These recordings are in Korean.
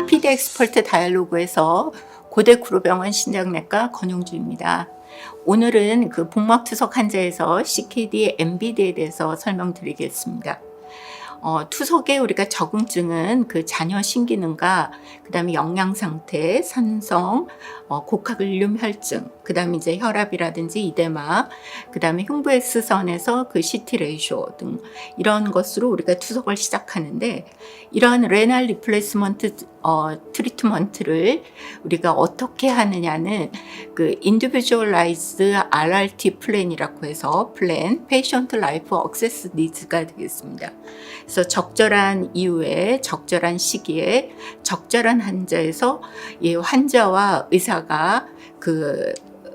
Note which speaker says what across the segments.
Speaker 1: PD 엑스퍼트 다이얼로그에서 고대구로병원 신장내과 권용주입니다. 오늘은 그 복막투석 환자에서 CKD MBD에 대해서 설명드리겠습니다. 투석에 우리가 적응증은 그 잔여 신기능과 그다음에 영양 상태, 산성, 고카글륨 혈증, 그다음에 이제 혈압이라든지 이데마, 그다음에 흉부 X선에서 그 CT 레이쇼 등 이런 것으로 우리가 투석을 시작하는데, 이러한 레날 리플레이스먼트 트리트먼트를 우리가 어떻게 하느냐는 그 인디비주얼라이즈 RRT 플랜이라고 해서 플랜 페이션트 라이프 액세스 니즈가 되겠습니다. 그래서 적절한 이유에 적절한 시기에 적절한 환자에서 이 환자와 의사가 그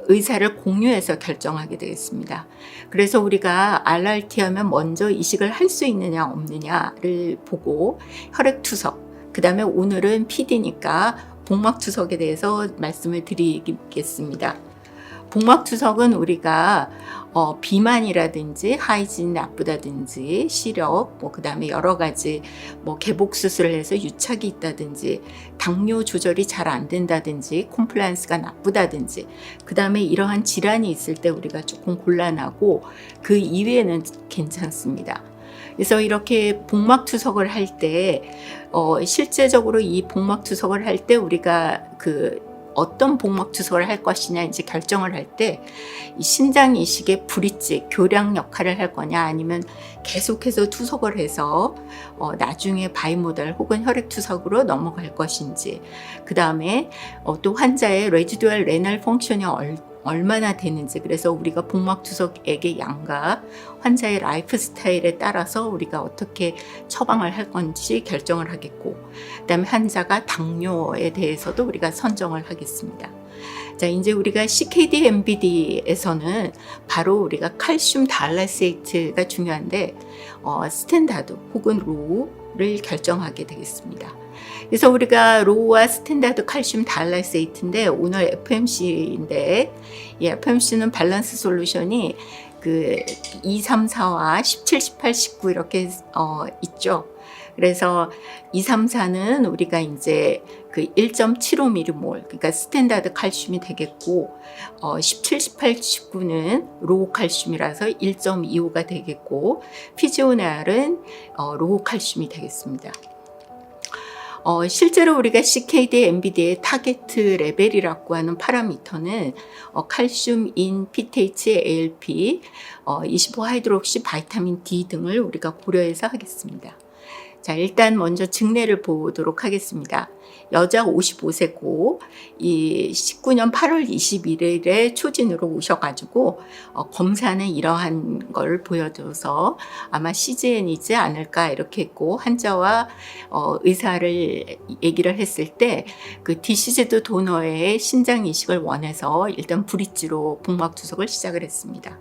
Speaker 1: 의사를 공유해서 결정하게 되겠습니다. 그래서 우리가 RRT 하면 먼저 이식을 할 수 있느냐 없느냐를 보고 혈액투석, 그 다음에 오늘은 PD니까 복막투석에 대해서 말씀을 드리겠습니다. 복막투석은 우리가 비만이라든지 하이진 나쁘다든지 시력, 그 다음에 여러 가지 개복 수술을 해서 유착이 있다든지 당뇨 조절이 잘 안 된다든지 콤플라이언스가 나쁘다든지 그 다음에 이러한 질환이 있을 때 우리가 조금 곤란하고 그 이외에는 괜찮습니다. 그래서 이렇게 복막투석을 할 때 실제적으로 이 복막투석을 할 때 우리가 어떤 복막투석을 할 것이냐 이제 결정을 할 때 이 신장 이식의 브릿지, 교량 역할을 할 거냐 아니면 계속해서 투석을 해서 나중에 바이모달 혹은 혈액투석으로 넘어갈 것인지, 그 다음에 또 환자의 레지듀얼 레날 펑션이 얼마나 되는지, 그래서 우리가 복막투석액의 양과 환자의 라이프 스타일에 따라서 우리가 어떻게 처방을 할 건지 결정을 하겠고, 그다음에 환자가 당뇨에 대해서도 우리가 선정을 하겠습니다. 자, 이제 우리가 CKD MBD에서는 바로 우리가 칼슘 달라세이트가 중요한데 스탠다드 혹은 로우를 결정하게 되겠습니다. 그래서 우리가 로우와 스탠다드 칼슘 달라세이트인데 오늘 FMC인데, 이 FMC는 밸런스 솔루션이 그 2, 3, 4와 17, 18, 19 이렇게 있죠. 그래서 2, 3, 4는 우리가 이제 그 1.75mm몰, 그러니까 스탠다드 칼슘이 되겠고, 17, 18, 19는 로우 칼슘이라서 1.25가 되겠고, 피지오네알은 로우 칼슘이 되겠습니다. 실제로 우리가 CKD MBD의 타겟 레벨이라고 하는 파라미터는 칼슘, 인, PTH, ALP, 25하이드록시 바이타민 D 등을 우리가 고려해서 하겠습니다. 자, 일단 먼저 증례를 보도록 하겠습니다. 여자 55세고 이 19년 8월 21일에 초진으로 오셔가지고 검사는 이러한 걸 보여줘서 아마 CGN이지 않을까 이렇게 했고, 환자와 의사를 얘기를 했을 때 그 디시즈드 도너의 신장 이식을 원해서 일단 브릿지로 복막투석을 시작을 했습니다.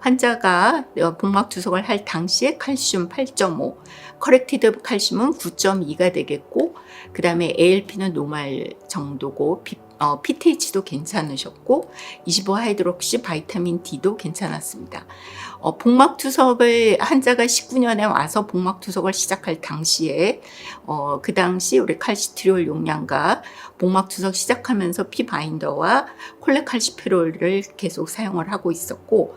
Speaker 1: 환자가 복막투석을 할 당시에 칼슘 8.5, 커렉티드 칼슘은 9.2가 되겠고, 그 다음에 ALP는 노말 정도고, PTH도 괜찮으셨고, 25하이드록시 바이타민 D도 괜찮았습니다. 복막투석을 환자가 19년에 와서 복막투석을 시작할 당시에 그 당시 우리 칼시트리올 용량과 복막투석 시작하면서 피바인더와 콜레칼시페롤을 계속 사용을 하고 있었고,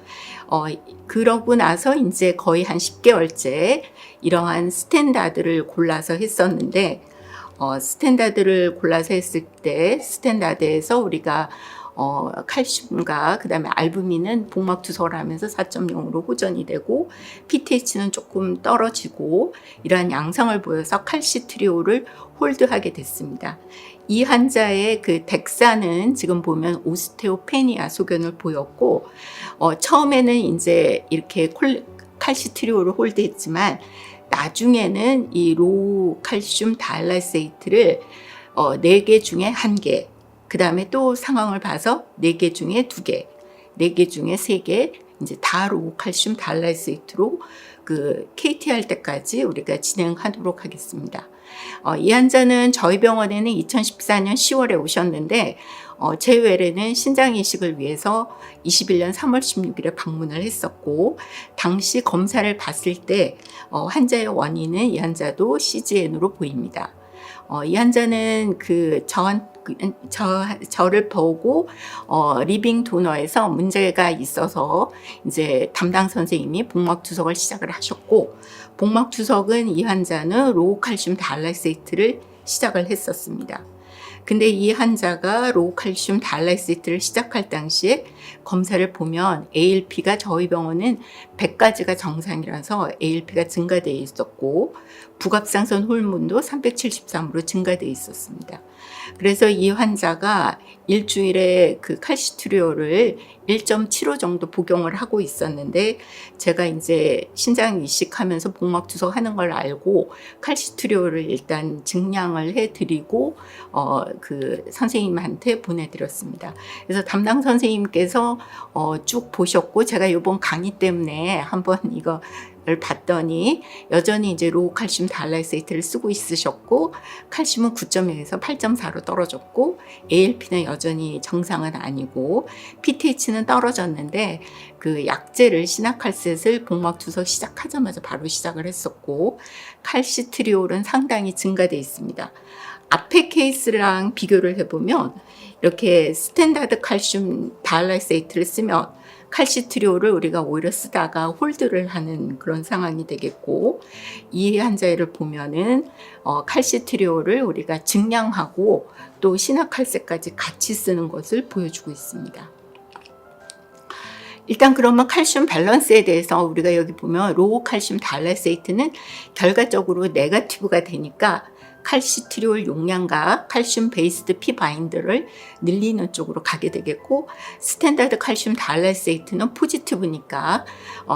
Speaker 1: 그러고 나서 이제 거의 한 10개월째 이러한 스탠다드를 골라서 했었는데, 스탠다드를 골라서 했을 때 스탠다드에서 우리가 칼슘과 그 다음에 알부민은 복막투석을 하면서 4.0으로 호전이 되고, PTH는 조금 떨어지고 이러한 양상을 보여서 칼시트리올을 홀드하게 됐습니다. 이 환자의 그 덱사는 지금 보면 오스테오페니아 소견을 보였고, 처음에는 이제 이렇게 칼시트리올을 홀드했지만 나중에는 이 로우 칼슘 달라세이트를 4개 중에 1개, 그 다음에 또 상황을 봐서 4개 중에 2개, 4개 중에 3개, 이제 다 로우 칼슘 달라세이트로 그 KT 할 때까지 우리가 진행하도록 하겠습니다. 이 환자는 저희 병원에는 2014년 10월에 오셨는데 제 외래는 신장 이식을 위해서 21년 3월 16일에 방문을 했었고, 당시 검사를 봤을 때 환자의 원인은 이 환자도 CGN으로 보입니다. 이 환자는 저를 보고 리빙 도너에서 문제가 있어서 이제 담당 선생님이 복막 투석을 시작을 하셨고, 복막 투석은 이 환자는 로우 칼슘 달라세이트를 시작을 했었습니다. 근데 이 환자가 로우 칼슘 달라세이트를 시작할 당시에 검사를 보면 ALP가 저희 병원은 100가지가 정상이라서 ALP가 증가되어 있었고, 부갑상선 호르몬도 373으로 증가되어 있었습니다. 그래서 이 환자가 일주일에 그 칼시트리올을 1.75 정도 복용을 하고 있었는데, 제가 이제 신장 이식하면서 복막 투석하는 걸 알고 칼시트리올을 일단 증량을 해드리고 그 선생님한테 보내드렸습니다. 그래서 담당 선생님께서 쭉 보셨고, 제가 이번 강의 때문에 한번 이거 를 봤더니 여전히 이제 로우 칼슘 달라세이트를 쓰고 있으셨고, 칼슘은 9.0에서 8.4로 떨어졌고, ALP는 여전히 정상은 아니고, PTH는 떨어졌는데 그 약제를 시나칼셋을 복막 투석 시작하자마자 바로 시작을 했었고, 칼시트리올은 상당히 증가되어 있습니다. 앞에 케이스랑 비교를 해보면 이렇게 스탠다드 칼슘 달라세이트를 쓰면 칼시트리올을 우리가 오히려 쓰다가 홀드를 하는 그런 상황이 되겠고, 이 환자를 보면은 칼시트리올을 우리가 증량하고 또 시나칼셋까지 같이 쓰는 것을 보여주고 있습니다. 일단 그러면 칼슘 밸런스에 대해서 우리가 여기 보면 로우 칼슘 달라세이트는 결과적으로 네거티브가 되니까 칼시트리올 용량과 칼슘 베이스드 피 바인더를 늘리는 쪽으로 가게 되겠고, 스탠다드 칼슘 달라세이트는 포지티브니까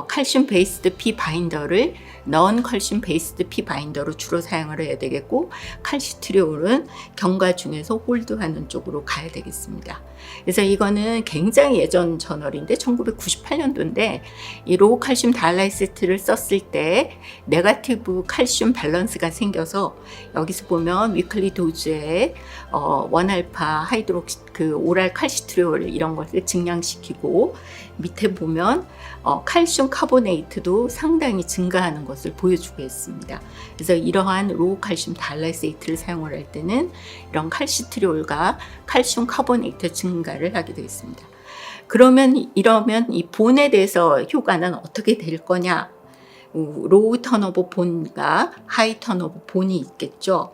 Speaker 1: 칼슘 베이스드 피 바인더를 넌 칼슘 베이스드 피 바인더로 주로 사용을 해야 되겠고, 칼시트리올은 경과 중에서 홀드하는 쪽으로 가야 되겠습니다. 그래서 이거는 굉장히 예전 저널인데 1998년도인데 이 로우 칼슘 달라세이트를 썼을 때 네거티브 칼슘 밸런스가 생겨서, 여기서 보면 위클리 도즈에 1알파 하이드록시 그 오랄 칼시트리올 이런 것을 증량시키고, 밑에 보면 칼슘 카보네이트도 상당히 증가하는 것을 보여주고 있습니다. 그래서 이러한 로우 칼슘 달라세이트를 사용을 할 때는 이런 칼시트리올과 칼슘 카보네이트 증가를 하게 되겠습니다. 그러면 이러면 이 본에 대해서 효과는 어떻게 될 거냐? 로우 턴오버 본과 하이 턴오버 본이 있겠죠.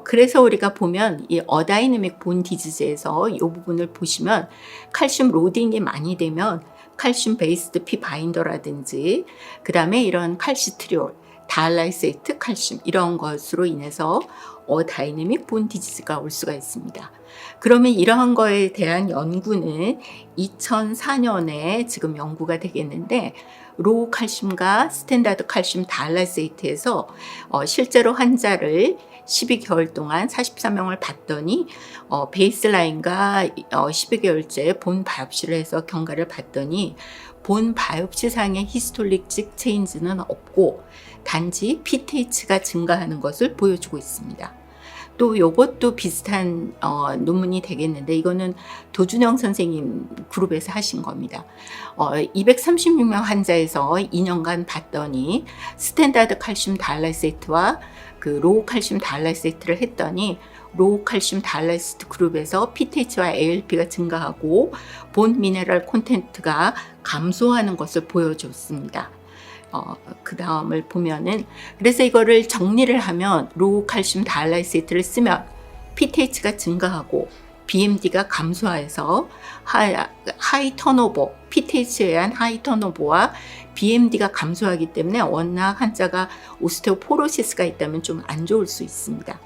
Speaker 1: 그래서 우리가 보면 이 어다이내믹 본 디지즈에서 이 부분을 보시면 칼슘 로딩이 많이 되면 칼슘 베이스드 피 바인더라든지 그 다음에 이런 칼시트리올, 달라세이트 칼슘 이런 것으로 인해서 어다이내믹 본 디지즈가 올 수가 있습니다. 그러면 이러한 거에 대한 연구는 2004년에 지금 연구가 되겠는데, 로우 칼슘과 스탠다드 칼슘 달라세이트에서 실제로 환자를 12개월 동안 44명을 봤더니 베이스라인과 12개월째 본 바이옵시를 해서 경과를 봤더니 본 바이옵시상의 히스톨릭직 체인지는 없고 단지 PTH가 증가하는 것을 보여주고 있습니다. 또 이것도 비슷한 논문이 되겠는데, 이거는 도준영 선생님 그룹에서 하신 겁니다. 236명 환자에서 2년간 봤더니 스탠다드 칼슘 달라세이트와 그 로우 칼슘 달라세이트를 했더니 로우 칼슘 달라세이트 그룹에서 PTH와 ALP가 증가하고 본 미네랄 콘텐트가 감소하는 것을 보여줬습니다. 그 다음을 보면은, 그래서 이거를 정리를 하면 로우 칼슘 달라세이트를 쓰면 PTH가 증가하고 BMD가 감소해서 하이 턴오버, PTH에 의한 하이 턴오버와 BMD가 감소하기 때문에 워낙 환자가 오스테오포로시스가 있다면 좀 안 좋을 수 있습니다.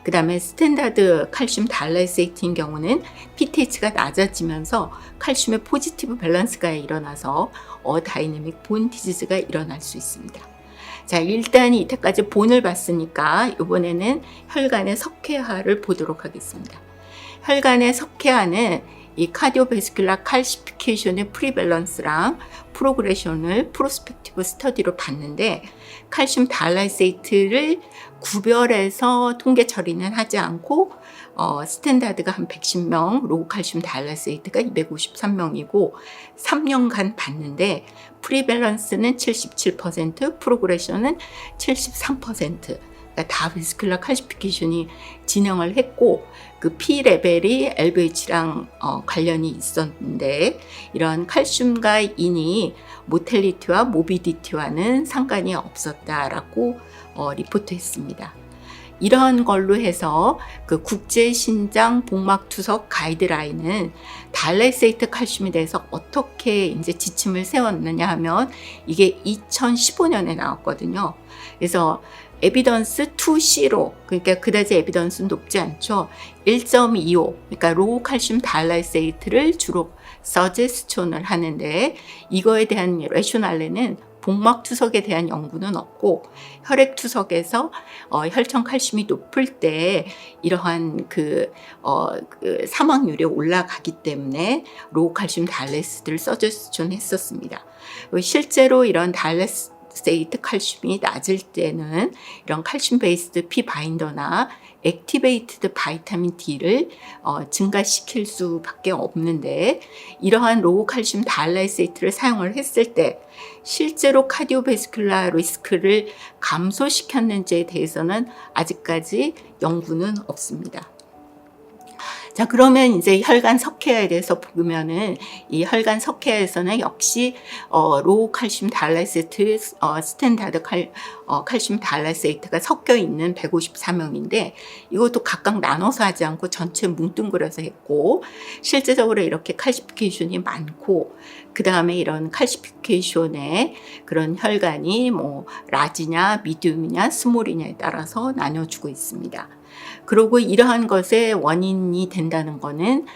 Speaker 1: 그 다음에 스탠다드 칼슘 달라세이트인 경우는 PTH가 낮아지면서 칼슘의 포지티브 밸런스가 일어나서 어다이내믹 본 디지즈가 일어날 수 있습니다. 자, 일단 이때까지 본을 봤으니까 이번에는 혈관의 석회화를 보도록 하겠습니다. 혈관의 석회화는 이 카디오베스큘라 칼시피케이션의 프리밸런스랑 프로그레션을 프로스펙티브 스터디로 봤는데 칼슘 달라이세이트를 구별해서 통계 처리는 하지 않고 스탠다드가 한 110명, 로우 칼슘 달라이세이트가 253명이고 3년간 봤는데 프리밸런스는 77%, 프로그레션은 73%. 그러니까 다 베스큘라 칼시피케이션이 진행을 했고 그 P 레벨이 LVH랑 관련이 있었는데 이런 칼슘과 인이 모텔리티와 모비디티와는 상관이 없었다라고 리포트했습니다. 이러한 걸로 해서 그 국제신장 복막투석 가이드라인은 달라이세이트 칼슘에 대해서 어떻게 이제 지침을 세웠느냐 하면 이게 2015년에 나왔거든요. 그래서 에비던스 2C로, 그러니까 그다지 에비던스는 높지 않죠. 1.25, 그러니까 로우 칼슘 달라이세이트를 주로 서제스천을 하는데 이거에 대한 레쇼날레는 복막투석에 대한 연구는 없고 혈액투석에서 혈청 칼슘이 높을 때 이러한 그 사망률이 올라가기 때문에 로우 칼슘 달라이세이트를 서제스천 했었습니다. 실제로 이런 달라이세이트 칼슘이 낮을 때는 이런 칼슘 베이스드 피 바인더나 액티베이트드 바이타민 D를 증가시킬 수밖에 없는데 이러한 로우 칼슘 달라이세이트를 사용을 했을 때 실제로 카디오베스큘라 리스크를 감소시켰는지에 대해서는 아직까지 연구는 없습니다. 자, 그러면 이제 혈관 석회화에 대해서 보면은 이 혈관 석회화에서는 역시 로우 칼슘 달라이세이트 스탠다드 칼슘 달라이세이트가 섞여 있는 154명인데 이것도 각각 나눠서 하지 않고 전체 뭉뚱그려서 했고 실제적으로 이렇게 칼시피케이션이 많고 그 다음에 이런 칼시피케이션의 그런 혈관이 뭐 라지냐 미디움이냐 스몰이냐에 따라서 나눠주고 있습니다. 그리고 이러한 것의 원인이 된다는 거는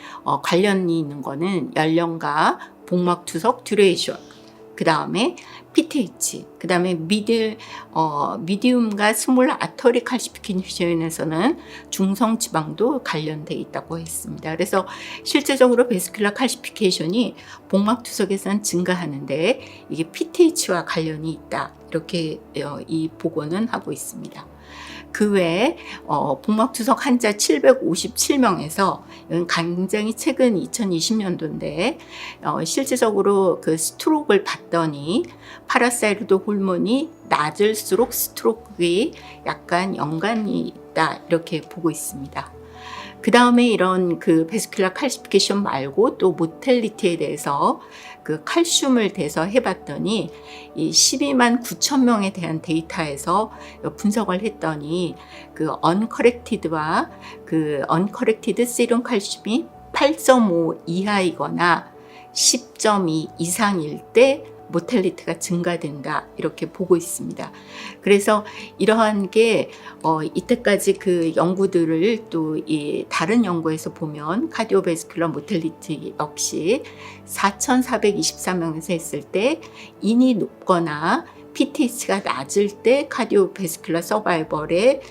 Speaker 1: 관련이 있는 거는 연령과 복막투석 듀레이션, 그 다음에 PTH, 그 다음에 미디움과 스몰 아터리 칼시피케이션에서는 중성 지방도 관련돼 있다고 했습니다. 그래서 실제적으로 베스큘라 칼시피케이션이 복막투석에서는 증가하는데 이게 PTH와 관련이 있다, 이렇게 이 보고는 하고 있습니다. 그 외에 복막투석 환자 757명에서 굉장히 최근 2020년도인데 실제적으로 그 스트로크를 봤더니 파라사이로드 호르몬이 낮을수록 스트로크에 약간 연관이 있다, 이렇게 보고 있습니다. 그 다음에 이런 그 베스큘라 칼시피케이션 말고 또 모텔리티에 대해서 그 칼슘을 대해서 해봤더니 이 12만 9천 명에 대한 데이터에서 분석을 했더니 그 언커렉티드와 그 언커렉티드 세rum 칼슘이 8.5 이하이거나 10.2 이상일 때 모텔리티가 증가된다, 이렇게 보고 있습니다. 그래서 이러한 게 이때까지 그 연구들을 또 이 다른 연구에서 보면 카디오베스큘러 모텔리티 역시 4,424명에서 했을 때 인이 높거나 PTH가 낮을 때 카디오베스큘러 서바이벌에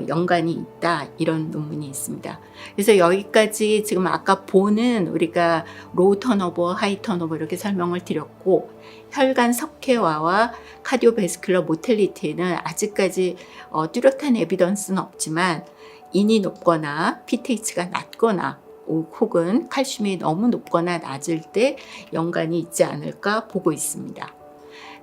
Speaker 1: 연관이 있다, 이런 논문이 있습니다. 그래서 여기까지 지금 아까 보는 우리가 로우 턴오버, 하이 턴오버 이렇게 설명을 드렸고 혈관 석회화와 카디오베스큘러 모텔리티는 아직까지 뚜렷한 에비던스는 없지만 인이 높거나 PTH가 낮거나 혹은 칼슘이 너무 높거나 낮을 때 연관이 있지 않을까 보고 있습니다.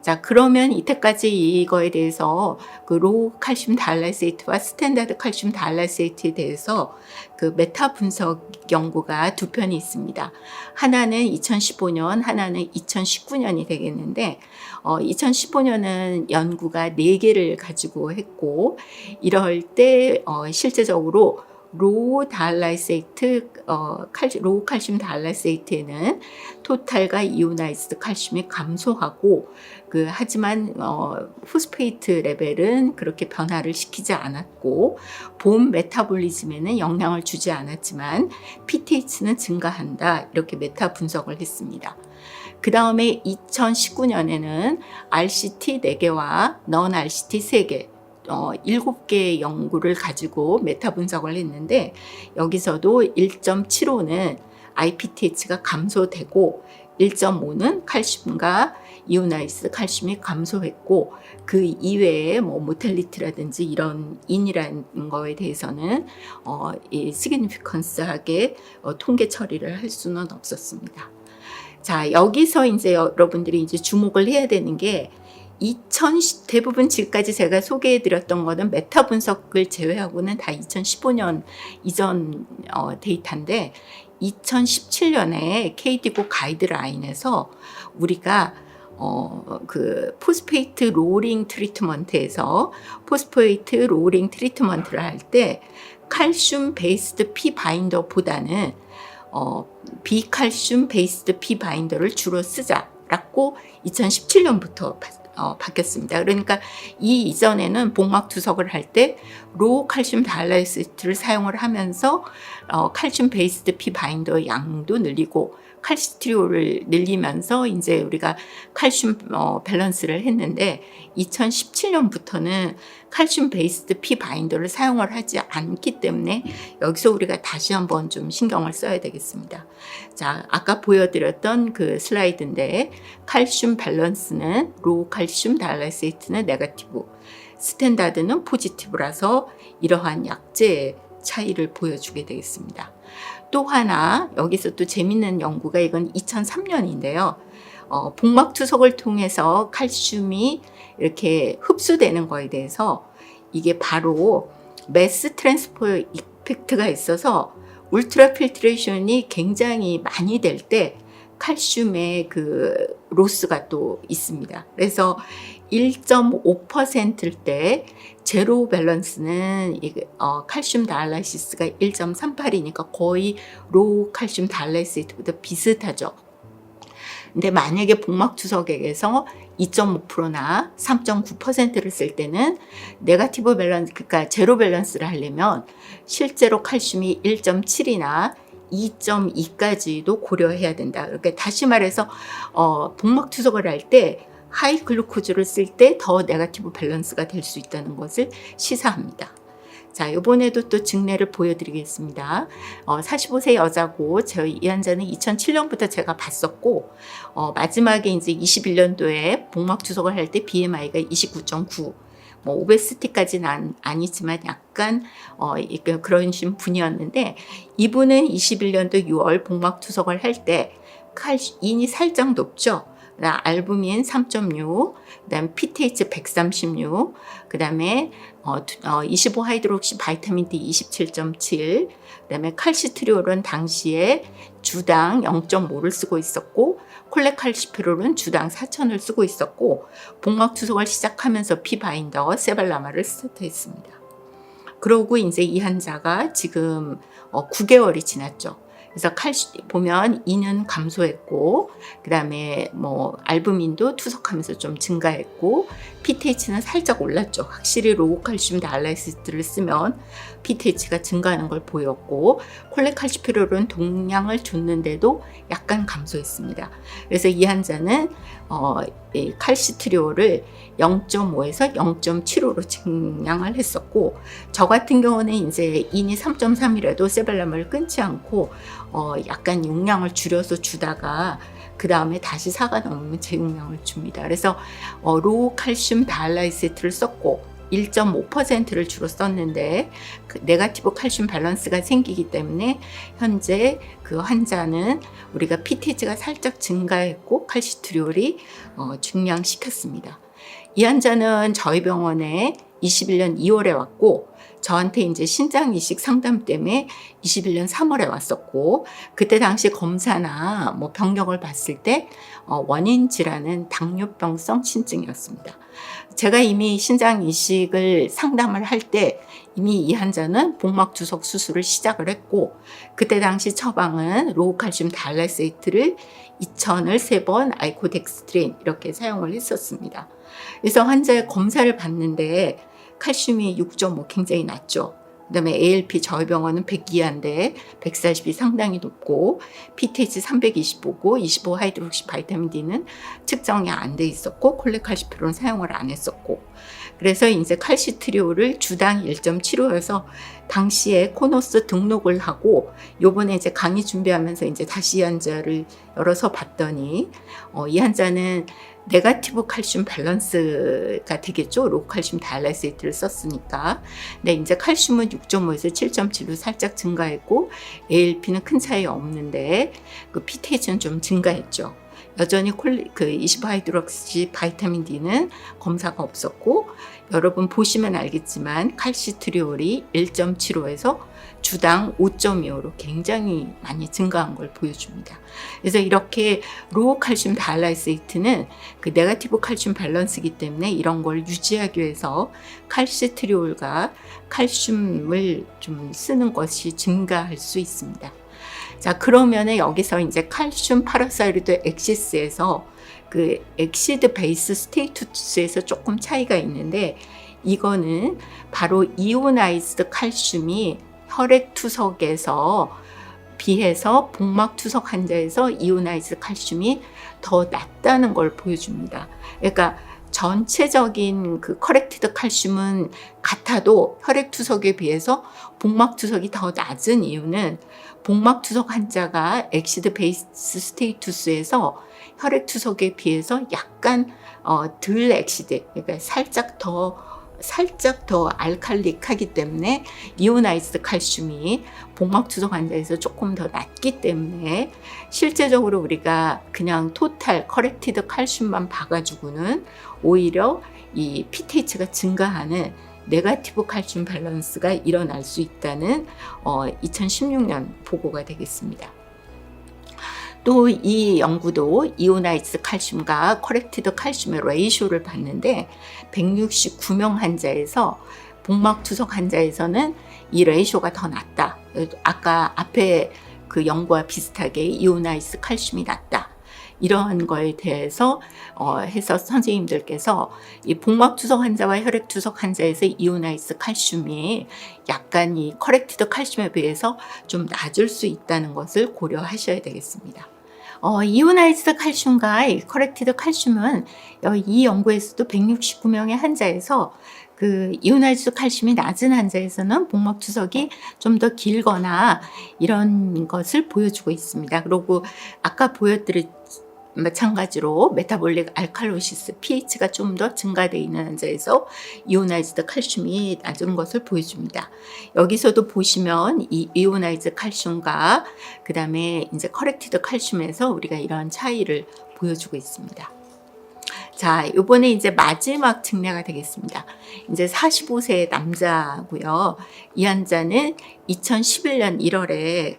Speaker 1: 자, 그러면 이때까지 이거에 대해서 그 로우 칼슘 달라이세이트와 스탠다드 칼슘 달라이세이트에 대해서 그 메타 분석 연구가 두 편이 있습니다. 하나는 2015년, 하나는 2019년이 되겠는데 2015년은 연구가 4개를 가지고 했고 이럴 때 실제적으로 로우 칼슘 달라이세이트에는 토탈과 이오나이즈드 칼슘이 감소하고 하지만 포스페이트 레벨은 그렇게 변화를 시키지 않았고 본 메타볼리즘에는 영향을 주지 않았지만 PTH는 증가한다, 이렇게 메타 분석을 했습니다. 그 다음에 2019년에는 RCT 4개와 넌 RCT 3개 7개의 연구를 가지고 메타 분석을 했는데 여기서도 1.75는 IPTH가 감소되고 1.5는 칼슘과 이오나이스 칼슘이 감소했고 그 이외에 뭐 모텔리티라든지 이런 인이라는 거에 대해서는 이 시그니피컨스하게 통계 처리를 할 수는 없었습니다. 자, 여기서 이제 여러분들이 이제 주목을 해야 되는 게 대부분 지금까지 제가 소개해드렸던 거는 메타 분석을 제외하고는 다 2015년 이전 데이터인데 2017년에 KDIGO 가이드라인에서 우리가 그 포스페이트 롤링 트리트먼트에서 포스페이트 롤링 트리트먼트를 할 때 칼슘 베이스드 피 바인더보다는 비칼슘 베이스드 피 바인더를 주로 쓰자라고 2017년부터 바뀌었습니다. 그러니까 이 이전에는 복막 투석을 할 때 로우 칼슘 다이알라이시스를 사용을 하면서 칼슘 베이스드 피 바인더 양도 늘리고 칼시트리올을 늘리면서 이제 우리가 칼슘 밸런스를 했는데 2017년부터는 칼슘 베이스드 피 바인더를 사용을 하지 않기 때문에 여기서 우리가 다시 한번 좀 신경을 써야 되겠습니다. 자, 아까 보여드렸던 그 슬라이드인데 칼슘 밸런스는 로우 칼슘 다이알라이시트는 네거티브, 스탠다드는 포지티브라서 이러한 약제의 차이를 보여주게 되겠습니다. 또 하나 여기서 또 재밌는 연구가 이건 2003년인데요. 복막 투석을 통해서 칼슘이 이렇게 흡수되는 거에 대해서 이게 바로 매스 트랜스포 이펙트가 있어서 울트라 필트레이션이 굉장히 많이 될 때 칼슘의 그 로스가 또 있습니다. 그래서 1.5%일 때 제로 밸런스는 칼슘 다이알라이시스가 1.38이니까 거의 로우 칼슘 다이알라이시스보다 비슷하죠. 근데 만약에 복막 투석액에서 2.5%나 3.9%를 쓸 때는 네거티브 밸런스, 그러니까 제로 밸런스를 하려면 실제로 칼슘이 1.7이나 2.2까지도 고려해야 된다. 그러니까 다시 말해서 복막 투석을 할 때 하이 글루코즈를 쓸 때 더 네거티브 밸런스가 될 수 있다는 것을 시사합니다. 자, 이번에도 또 증례를 보여드리겠습니다. 45세 여자고 저희 이 환자는 2007년부터 제가 봤었고 마지막에 이제 21년도에 복막 투석을 할 때 BMI가 29.9. 뭐 오베시티까지는 아니지만 약간 그런 분이었는데 이분은 21년도 6월 복막 투석을 할 때 인이 살짝 높죠. 알부민 3.6, 그다음 PTH 136, 그다음에 25 하이드록시 바이타민 D 27.7, 그다음에 칼시트리올은 당시에 주당 0.5를 쓰고 있었고 콜레칼시페롤은 주당 4,000을 쓰고 있었고 복막 투석을 시작하면서 피바인더 세발라마를 스타트했습니다. 그러고 이제 이 환자가 지금 9개월이 지났죠. 그래서 보면 E는 감소했고, 그 다음에 뭐 알부민도 투석하면서 좀 증가했고, PTH는 살짝 올랐죠. 확실히 로우 칼슘 다이알라이시스를 쓰면 PTH가 증가하는 걸 보였고, 콜레칼시페롤은 동량을 줬는데도 약간 감소했습니다. 그래서 이 환자는 칼시트리올을 0.5에서 0.75로 증량을 했었고, 저 같은 경우는 이제 인이 3.3이라도 세발람을 끊지 않고 약간 용량을 줄여서 주다가 그 다음에 다시 4가 넘으면 재용량을 줍니다. 그래서 로우 칼슘 다이알라이시스를 썼고 1.5%를 주로 썼는데 그 네거티브 칼슘 밸런스가 생기기 때문에 현재 그 환자는 우리가 PTH가 살짝 증가했고 칼시트리올이 증량시켰습니다. 이 환자는 저희 병원에 21년 2월에 왔고 저한테 이제 신장 이식 상담 때문에 21년 3월에 왔었고 그때 당시 검사나 뭐 병력을 봤을 때 원인 질환은 당뇨병성 신증이었습니다. 제가 이미 신장 이식을 상담을 할 때 이미 이 환자는 복막 투석 수술을 시작을 했고 그때 당시 처방은 로우 칼슘 다이알라이시스를 2000을 3번 아이코덱스트린 이렇게 사용을 했었습니다. 그래서 환자의 검사를 봤는데 칼슘이 6.5 굉장히 낮죠. 그다음에 ALP 저희 병원은 100 이하인데 140이 상당히 높고 PTH 325고 25 하이드록시 바이타민 D는 측정이 안 돼 있었고 콜레칼시페론 사용을 안 했었고 그래서 이제 칼시트리올을 주당 1.75여서 당시에 코노스 등록을 하고 요번에 이제 강의 준비하면서 이제 다시 이 환자를 열어서 봤더니 이 환자는 네가티브 칼슘 밸런스가 되겠죠. 로칼슘 다이알라이세이트를 썼으니까. 근데 이제 칼슘은 6.5에서 7.7로 살짝 증가했고 ALP는 큰 차이 없는데 그 PTH는 좀 증가했죠. 여전히 25하이드록시 바이타민 D는 검사가 없었고, 여러분 보시면 알겠지만 칼시트리올이 1.75에서 주당 5.25로 굉장히 많이 증가한 걸 보여줍니다. 그래서 이렇게 로우 칼슘 다이알라이세이트는 그 네거티브 칼슘 밸런스이기 때문에 이런 걸 유지하기 위해서 칼시트리올과 칼슘을 좀 쓰는 것이 증가할 수 있습니다. 자, 그러면은 여기서 이제 칼슘 파라사이리드 엑시스에서 그 엑시드 베이스 스테이투스에서 조금 차이가 있는데, 이거는 바로 이오나이즈드 칼슘이 혈액 투석에서 비해서 복막 투석 환자에서 이오나이즈드 칼슘이 더 낮다는 걸 보여줍니다. 그러니까 전체적인 그 커렉티드 칼슘은 같아도 혈액 투석에 비해서 복막 투석이 더 낮은 이유는 복막 투석 환자가 엑시드 베이스 스테이투스에서 혈액 투석에 비해서 약간 덜 엑시드, 그러니까 살짝 더 알칼릭하기 때문에 이오나이즈드 칼슘이 복막 투석 환자에서 조금 더 낮기 때문에 실제적으로 우리가 그냥 토탈 커렉티드 칼슘만 봐가지고는 오히려 이 PTH가 증가하는 네거티브 칼슘 밸런스가 일어날 수 있다는 2016년 보고가 되겠습니다. 또 이 연구도 이오나이즈 칼슘과 커렉티드 칼슘의 레이쇼를 봤는데 169명 환자에서 복막 투석 환자에서는 이 레이쇼가 더 낮다. 아까 앞에 그 연구와 비슷하게 이오나이즈 칼슘이 낮다. 이러한 거에 대해서 해서 선생님들께서 이 복막 투석 환자와 혈액 투석 환자에서 이오나이즈 칼슘이 약간 이 커렉티드 칼슘에 비해서 좀 낮을 수 있다는 것을 고려하셔야 되겠습니다. 이오나이즈드 칼슘과 커렉티드 칼슘은 이 연구에서도 169명의 환자에서 그 이오나이즈드 칼슘이 낮은 환자에서는 복막 투석이 좀 더 길거나 이런 것을 보여주고 있습니다. 그리고 아까 보여드린 마찬가지로 메타볼릭 알칼로시스 pH가 좀 더 증가되어 있는 환자에서 이오나이즈드 칼슘이 낮은 것을 보여줍니다. 여기서도 보시면 이 이오나이즈 칼슘과 그 다음에 이제 커렉티드 칼슘에서 우리가 이런 차이를 보여주고 있습니다. 자, 이번에 이제 마지막 측례가 되겠습니다. 이제 45세 남자고요. 이 환자는 2011년 1월에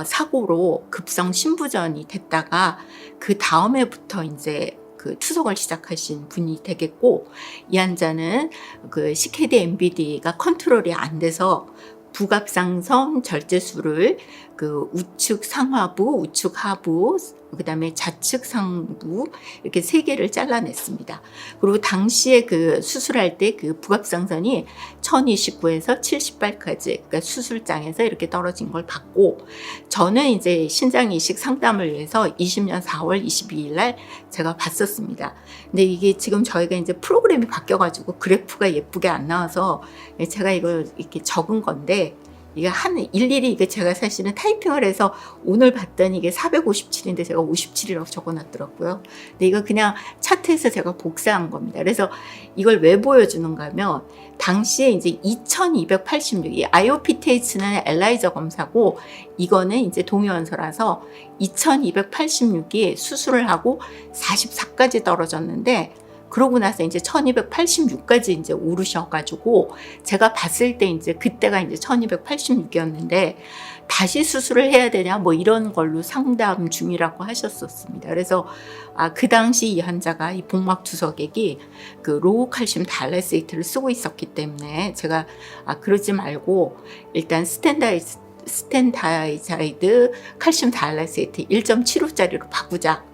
Speaker 1: 사고로 급성 심부전이 됐다가 그 다음에부터 이제 그 투석을 시작하신 분이 되겠고, 이 환자는 그 CKD MBD가 컨트롤이 안 돼서 부갑상선 절제술을 그 우측 상하부, 우측 하부, 그 다음에 좌측 상부 이렇게 3개를 잘라냈습니다. 그리고 당시에 그 수술할 때 그 부갑상선이 1029에서 78까지 그러니까 수술장에서 이렇게 떨어진 걸 봤고, 저는 이제 신장 이식 상담을 위해서 20년 4월 22일 날 제가 봤었습니다. 근데 이게 지금 저희가 이제 프로그램이 바뀌어가지고 그래프가 예쁘게 안 나와서 제가 이걸 이렇게 적은 건데, 이게 일일이 이게 제가 사실은 타이핑을 해서 오늘 봤더니 이게 457인데 제가 57이라고 적어놨더라고요. 근데 이거 그냥 차트에서 제가 복사한 겁니다. 그래서 이걸 왜 보여주는가 하면, 당시에 이제 2286, 이 IOPTH는 엘라이저 검사고, 이거는 이제 동요원서라서 2286이 수술을 하고 44까지 떨어졌는데, 그러고 나서 이제 1286까지 이제 오르셔가지고, 제가 봤을 때 이제 그때가 이제 1286이었는데, 다시 수술을 해야 되냐, 뭐 이런 걸로 상담 중이라고 하셨었습니다. 그래서, 그 당시 이 환자가 이 복막 투석액이 그 로우 칼슘 다이알라이세이트를 쓰고 있었기 때문에, 제가, 그러지 말고, 일단 스탠다이자이드 칼슘 다이알라이세이트 1.75짜리로 바꾸자.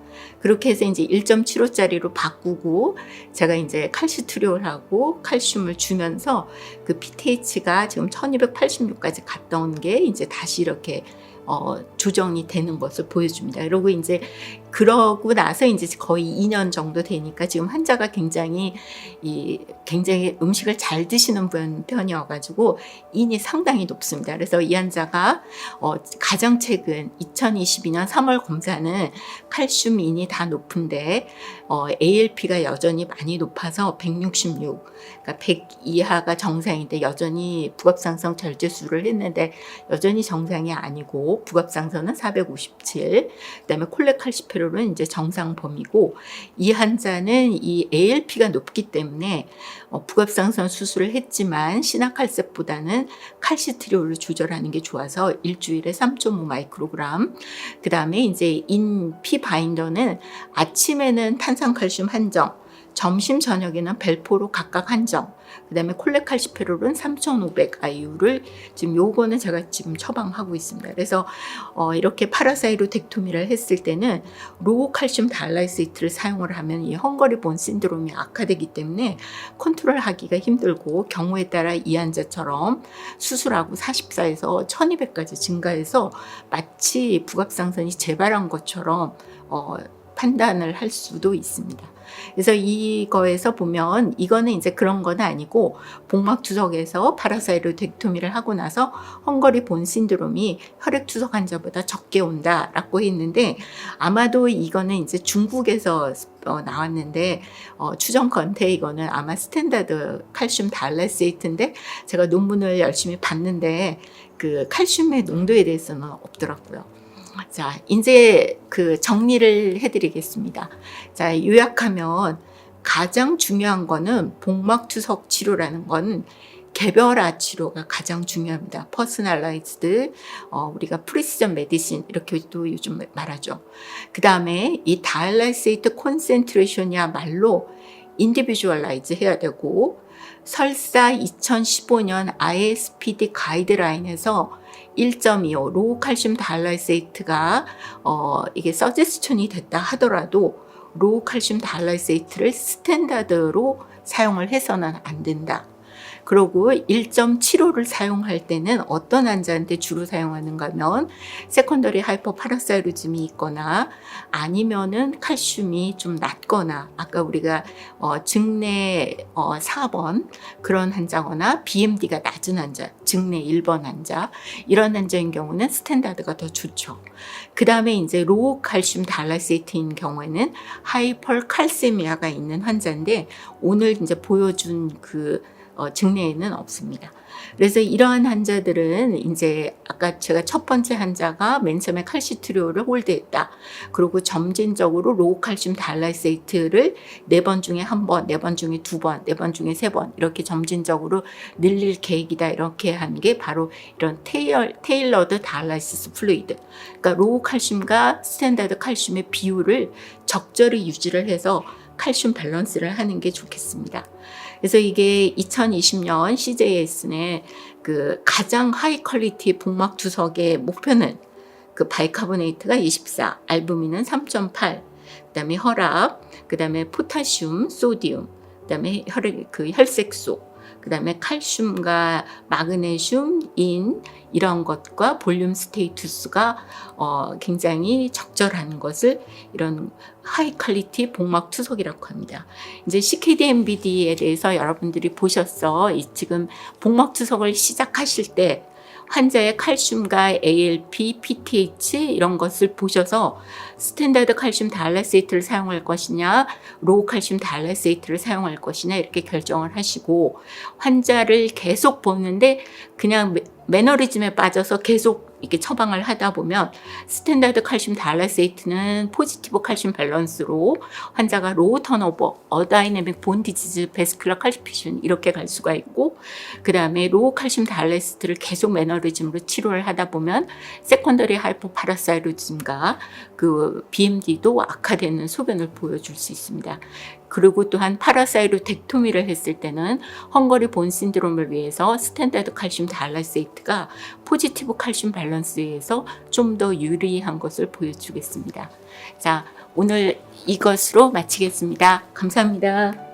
Speaker 1: 그렇게 해서 이제 1.75짜리로 바꾸고, 제가 이제 칼시트리올하고 칼슘을 주면서 그 PTH가 지금 1286까지 갔다 온 게 이제 다시 이렇게 조정이 되는 것을 보여줍니다. 그리고 이제 그러고 나서 이제 거의 2년 정도 되니까 지금 환자가 굉장히 음식을 잘 드시는 편이어가지고 인이 상당히 높습니다. 그래서 이 환자가 가장 최근 2022년 3월 검사는 칼슘 인이 다 높은데 ALP가 여전히 많이 높아서 166, 그러니까 100 이하가 정상인데 여전히 부갑상선 절제술을 했는데 여전히 정상이 아니고 부갑상선은 457, 그다음에 콜레칼시페롤은 이제 정상 범위고 이 환자는 이 ALP가 높기 때문에 부갑상선 수술을 했지만 시나칼셉보다는 칼시트리올을 조절하는 게 좋아서 일주일에 3.5 마이크로그램. 그다음에 이제 피 바인더는 아침에는 탄산칼슘 한정, 점심 저녁에는 벨포로 각각 한정, 그다음에 콜레칼시페롤은 3,500 IU를 지금 요거는 제가 지금 처방하고 있습니다. 그래서 이렇게 파라사이로덱토미를 했을 때는 로우 칼슘 다이알라이세이트를 사용을 하면 이 헝거리 본 신드롬이 악화되기 때문에 컨트롤하기가 힘들고 경우에 따라 이 환자처럼 수술하고 44에서 1200까지 증가해서 마치 부갑상선이 재발한 것처럼 판단을 할 수도 있습니다. 그래서 이거에서 보면 이거는 이제 그런 건 아니고 복막투석에서 파라사이로덱토미를 하고 나서 헝거리 본 신드롬이 혈액투석 환자보다 적게 온다라고 했는데 아마도 이거는 이제 중국에서 나왔는데 추정 건태 이거는 아마 스탠다드 칼슘 다이알라이세이트인데 제가 논문을 열심히 봤는데 그 칼슘의 농도에 대해서는 없더라고요. 자, 이제 그 정리를 해드리겠습니다. 자, 요약하면 가장 중요한 거는 복막투석 치료라는 건 개별화 치료가 가장 중요합니다. 퍼스널라이즈드, 우리가 프리시전 메디신 이렇게도 요즘 말하죠. 그 다음에 이 다이알라이세이트 콘센트레이션이야말로 인디비주얼라이즈 해야 되고 설사 2015년 ISPD 가이드라인에서 1.25 로우 칼슘 다이알라이세이트가 이게 서제스천이 됐다 하더라도 로우 칼슘 다이알라이세이트를 스탠다드로 사용을 해서는 안 된다. 그리고 1.75를 사용할 때는 어떤 환자한테 주로 사용하는가 하면 세컨더리 하이퍼파라사이로즘이 있거나 아니면은 칼슘이 좀 낮거나 아까 우리가 증내 4번 그런 환자거나 BMD가 낮은 환자, 증내 1번 환자 이런 환자인 경우는 스탠다드가 더 좋죠. 그 다음에 이제 로우 칼슘 다이알라이세이트인 경우에는 하이퍼칼세미아가 있는 환자인데 오늘 이제 보여준 그 증내에는 없습니다. 그래서 이러한 환자들은 이제 아까 제가 첫 번째 환자가 맨 처음에 칼시트리올을 홀드했다. 그리고 점진적으로 로우 칼슘 다이알라이세이트를 4번 중에 1번, 4번 중에 2번, 4번 중에 3번 이렇게 점진적으로 늘릴 계획이다. 이렇게 한 게 바로 이런 테일러드 다이알라이시스 플루이드. 그러니까 로우 칼슘과 스탠다드 칼슘의 비율을 적절히 유지를 해서 칼슘 밸런스를 하는 게 좋겠습니다. 그래서 이게 2020년 CJS의 그 가장 하이 퀄리티 복막 투석의 목표는 그 바이카보네이트가 24, 알부민은 3.8, 그다음에 혈압, 그다음에 포타슘, 소디움, 그다음에 혈색소, 그다음에 칼슘과 마그네슘, 인 이런 것과 볼륨 스테이투스가 굉장히 적절한 것을 이런 하이 퀄리티 복막 투석이라고 합니다. 이제 CKD-MBD에 대해서 여러분들이 보셨어. 지금 복막 투석을 시작하실 때 환자의 칼슘과 ALP, PTH 이런 것을 보셔서 스탠다드 칼슘 다이알라이세이트를 사용할 것이냐, 로우 칼슘 다이알라이세이트를 사용할 것이냐 이렇게 결정을 하시고 환자를 계속 보는데 그냥 매너리즘에 빠져서 계속 이렇게 처방을 하다 보면 스탠다드 칼슘 다이알라이세이트는 포지티브 칼슘 밸런스로 환자가 로우 턴오버, 어다이내믹 본 디지즈, 베스큘러 칼시피션 이렇게 갈 수가 있고 그 다음에 로우 칼슘 다이알라이세이트를 계속 매너리즘으로 치료를 하다 보면 세컨더리 하이퍼파라사이로즘과 그 BMD도 악화되는 소변을 보여줄 수 있습니다. 그리고 또한 파라사이로덱토미를 했을 때는 헝거리 본 신드롬을 위해서 스탠다드 칼슘 다이알라이세이트가 포지티브 칼슘 밸런스에서 좀 더 유리한 것을 보여주겠습니다. 자, 오늘 이것으로 마치겠습니다. 감사합니다.